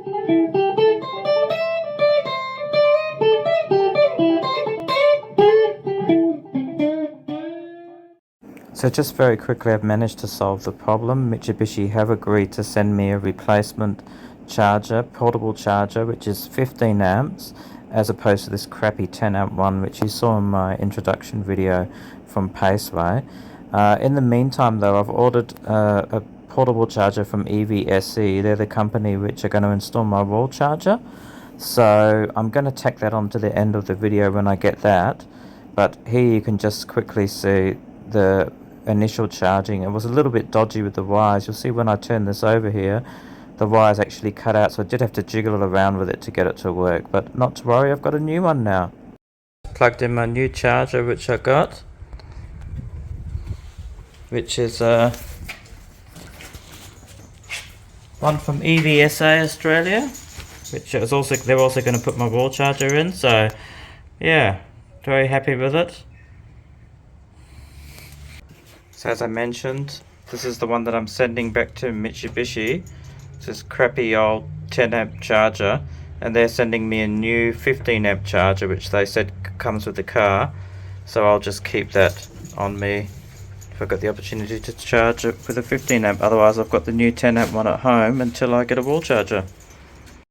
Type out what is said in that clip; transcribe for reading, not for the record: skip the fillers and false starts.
So just very quickly, I've managed to solve the problem. Mitsubishi have agreed to send me a replacement charger, portable charger, which is 15 amps, as opposed to this crappy 10 amp one, which you saw in my introduction video from Paceway. In the meantime, though, I've ordered a portable charger from EVSE. They're the company which are going to install my wall charger. So I'm going to tack that on to the end of the video when I get that. But here you can just quickly see the initial charging. It was a little bit dodgy with the wires. You'll see when I turn this over here, the wires actually cut out, so I did have to jiggle around with it to get it to work. But not to worry, I've got a new one now. Plugged in my new charger, which I got, which is one from EVSA Australia, which is also, they're also going to put my wall charger in. So yeah, very happy with it. So as I mentioned, this is the one that I'm sending back to Mitsubishi. It's this crappy old 10 amp charger, and they're sending me a new 15 amp charger, which they said comes with the car. So I'll just keep that on me if I've got the opportunity to charge it with a 15 amp. Otherwise I've got the new 10 amp one at home until I get a wall charger.